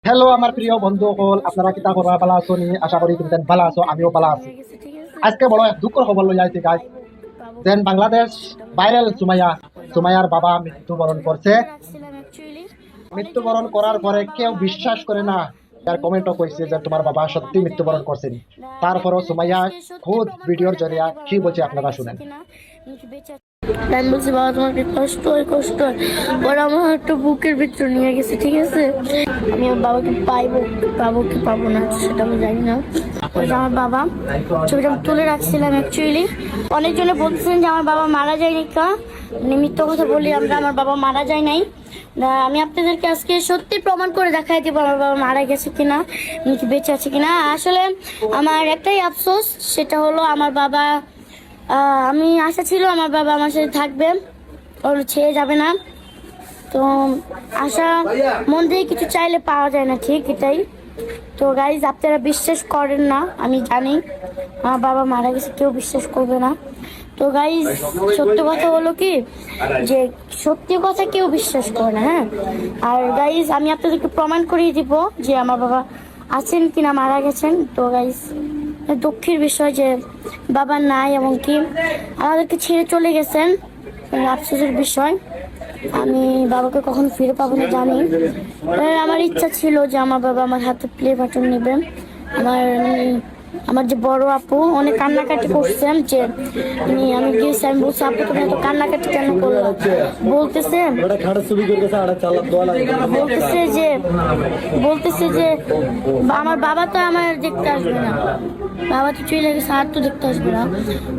Hello আমার প্রিয় বন্ধু সকল, আপনারা কিতা করা ভালো আছো নি? আশা করি তুমি ভালো আছো, আমিও ভালো আছি। আজকে বড় এক দুঃখের খবর লই আইছি গাইস। দেন বাংলাদেশ ভাইরাল সুমাইয়ার বাবা মৃত্যুবরণ করছে। মৃত্যুবরণ করার পরে কেউ বিশ্বাস করে না, তার কমেন্টও কইছে যে তোমার বাবা সত্যি মৃত্যুবরণ করছেন। তারপরও সুমাইয়া খুদ ভিডিওর জরিয়া কি বলছে আপনারা শুনেন। আমি বলছি বাবা তোমাকে কষ্ট হয় ওরা আমার একটা বুকের ভিতর নিয়ে গেছে, ঠিক আছে। আমি আমার বাবাকে পাবো কি পাবো না সেটা আমি জানি না। আমার বাবা ছবিটা আমি তুলে রাখছিলাম অ্যাকচুয়ালি। অনেকজনে বলছেন যে আমার বাবা মারা যায়নি, মানে মিথ্যা কথা বলি আমরা, আমার বাবা মারা যায় নাই। আমি আপনাদেরকে আজকে সত্যি প্রমাণ করে দেখাই দিব আমার বাবা মারা গেছে কিনা, কি বেঁচে আছে কিনা। আসলে আমার একটাই আফসোস, সেটা হলো আমার বাবা, আমি আশা ছিল আমার বাবা আমার সাথে থাকবে, ওর ছেড়ে যাবে না। তো আশা মন দিয়ে কিছু চাইলে পাওয়া যায় না, ঠিক এটাই। তো গাইজ আপনারা বিশ্বাস করেন না, আমি জানি আমার বাবা মারা গেছে, কেউ বিশ্বাস করবে না। তো গাইজ সত্য কথা হলো কি, যে সত্যি কথা কেউ বিশ্বাস করে না, হ্যাঁ। আর গাইজ আমি আপনাদেরকে প্রমাণ করিয়ে দিব যে আমার বাবা আছেন কিনা মারা গেছেন। তো গাইজ দুঃখের বিষয় যে বাবা নাই, এবং কি আমাদেরকে ছেড়ে চলে গেছেন, আফসোসের বিষয়। আমি বাবাকে কখন ফিরে পাবো না জানি। আমার ইচ্ছা ছিল যে আমার বাবা আমার হাতে প্লে বাটন নেবেন। আমার যে বড় আপু অনেক কান্নাকাটি করছেন, যে আমি গিয়েছি, আমি বলছি আপু তুমি এত কান্নাকাটি কেন করলো, বলতেছে যে আমার বাবা তো আমার দেখতে আসবে না, বাবা তো চলে গেছে, আর তো দেখতে আসবে না।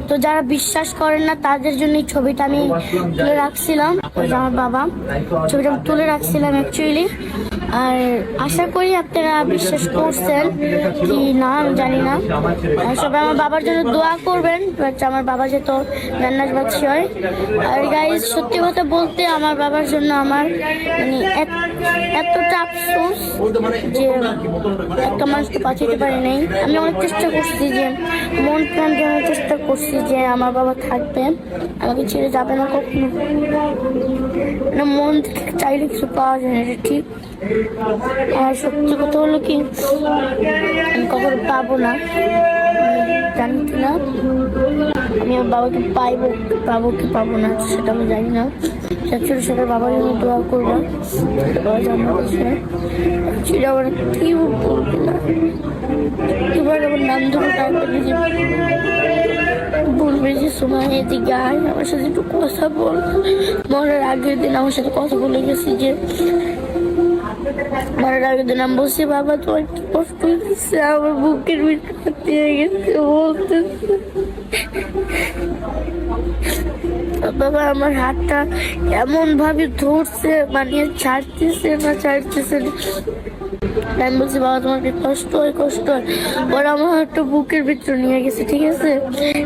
তো যারা বিশ্বাস করেন না তাদের জন্য এই ছবিটা আমি তুলে রাখছিলাম। আমার বাবা ছবিটা আমি তুলে রাখছিলাম অ্যাকচুয়ালি। আর আশা করি আপনারা বিশ্বাস করছেন কি না আমি জানি না। সবাই আমার বাবার জন্য দোয়া করবেন, আমার বাবা যেহেতু জান্নাতবাসী হয়। আর গাইজ সত্যি কথা বলতে আমার বাবার জন্য আমার মানে এতটা আফসোস যে একটা মানুষকে বাঁচাতে পারি নাই। আমি অনেক চেষ্টা করছি, যে মন প্রাণ দেওয়ার চেষ্টা করছি যে আমার বাবা থাকবে, আমাকে ছেড়ে যাবে না কখনো। মানে মন থেকে চাইলে কিছু পাওয়া যায় না, এটা ঠিক। আর সত্যি কথা হলো কি, আমি কখনো পাবো না, জানি না আমি আমার বাবাকে পাবো কি পাবো না সেটা আমি জানি না। ছোট ছোট বাবার জন্য দোয়া করবো, সেটা আমার কি বলবে না, এবার আমার নাম ধরে ডাকবে যে বলবে যে সময় এদিকে আয় আমার সাথে একটু কথা বল। মরার আগের দিন আমার সাথে কথা বলে গেছি, যে মরার আগের দিন আমি বলছি বাবা তোমার কি কষ্ট হচ্ছে, আমার বুকের ভিতরে দিয়ে গেছে বলতেছে। বাবা আমার হাতটা এমন ভাবে ধরছে, মানে ছাড়তেছে না। আমি বলছি বাবা তোমাকে কষ্ট হয় ওরা আমার একটা বুকের ভিতর নিয়ে গেছে, ঠিক আছে।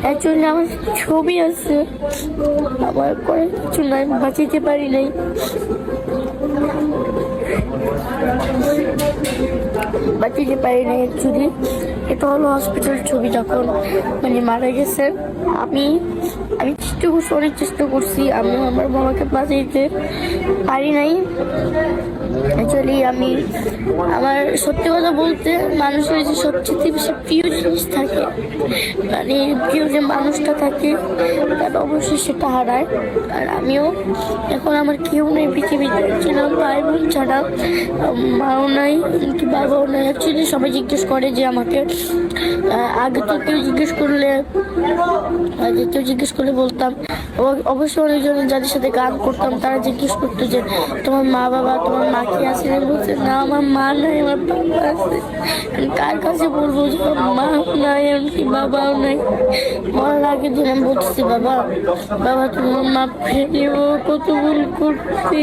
অ্যাকচুয়ালি আমার ছবি আছে, আমার করে কিছু নাই, বাঁচাতে পারি নাই। অ্যাকচুয়ালি এটা হলো হসপিটাল ছবি, যখন মানে মারা গেছে। আমি অনেক চেষ্টা করছি, আমি আমার বাবাকে বাঁচাইতে পারি নাই। অ্যাকচুয়ালি আমার সত্যি কথা বলতে মানুষের যে সবচেয়ে বেশি প্রিয় জিনিস থাকে, মানে প্রিয় যে মানুষটা থাকে তারা অবশ্যই সেটা হারায়। আর আমিও এখন আমার কেউ নেই পৃথিবীতে, ছিলাম ভাই বোন ছাড়া, মাও নাই কি বাবাও নাই। অ্যাকচুয়ালি সবাই জিজ্ঞেস করে যে আমাকে, আগে তো কেউ জিজ্ঞেস করলে বলতাম। অবশ্যই অনেকজন যাদের সাথে গান করতাম তারা জিজ্ঞেস করতো যে তোমার মা বাবা, তোমার মা কি আছে? বলছে না আমার মা নাই, আমার বাবা আছে। কার কাছে বলবো যে মা নাই এমনকি বাবাও নাই? মরার আগের দিন আমি বলতেছি বাবা তোমার মা ফেলিও, কত ভুল করছি।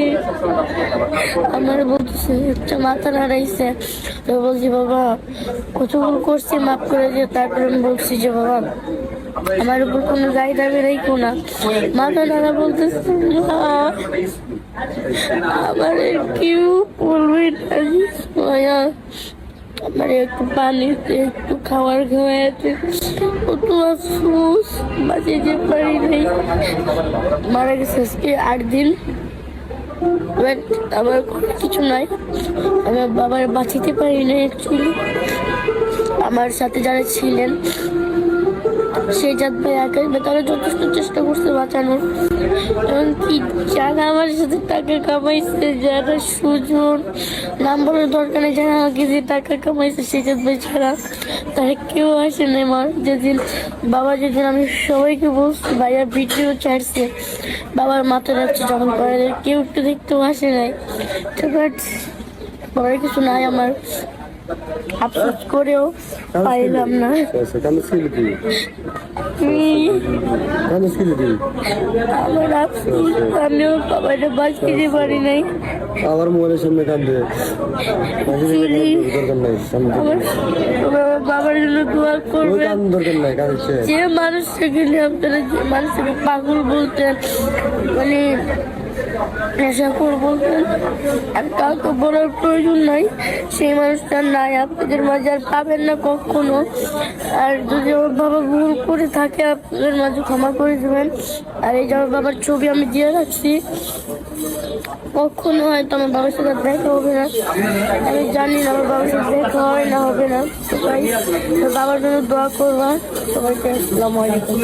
আমার বলতেছে একটা মাথা নাড়াইছে, তো বলছি বাবা কত ভুল করছি, মাফ করে দিয়ে। তারপরে আমি বলছি যে বাবা আমার উপর কোনো গায়ে দাবি রাখো না। মাথা নাড়া বলতেছে আমার কেউ বলবে না, আমার একটু পানিতে একটু খাবার খাওয়াতে কত আফসোস, বাঁচাতে পারি নাই। মারা গেছে আজকে 8 দিন, বাট আমার কিছু নাই, আমার বাবার বাঁচাতে পারি না অ্যাকচুয়ালি। আমার সাথে যারা ছিলেন শেজাদ ভাই, আকাশ ভাই, তারা যথেষ্ট চেষ্টা করছে বাঁচানোর। এমনকি যারা আমার সাথে টাকা কামাইছে, যারা সুজন নাম বলার দরকার নেই, যারা আমাকে যে টাকা কামাইছে শেজাদ ভাই ছাড়া, তারা কেউ আসে না। আমার যেদিন আমি সবাইকে বলছি, ভাইয়া ভিডিও ছাড়ছে, বাবার মাথা রাখছে যখন করে, কেউ একটু দেখতেও আসে নাই। বাট বাবার কিছু নাই, আমার আফসোস করেও পাইলাম না। আমার আফসোস, আমিও বাবাটা বাঁচিয়ে পারি নাই। আবার মোবাইলের সামনে কাঁদবে, আমার বাবার জন্য দোয়া করবে। দরকার নাই কাঁদছে। যে মানুষটাকে নিয়ে আপনারা যে মানুষটাকে পাগল বলতেন, মানে নেশাখোর বলতেন, আর কাউকে বলার প্রয়োজন নাই, সেই মানুষটা নাই আপনাদের মাঝে, আর পাবেন না কখনো। আর যদি আমার বাবা ভুল করে থাকে, আপনাদের মাঝে ক্ষমা করে দেবেন। আর এই যে আমার বাবার ছবি আমি দিয়ে রাখছি, কখনো হয়তো আমার বাবার সাথে দেখা হবে না, আমি জানি না আমার বাবার সাথে দেখা হয় না হবে না। সবাই বাবার জন্য দোয়া করবা। সবাইকে আসসালামু আলাইকুম।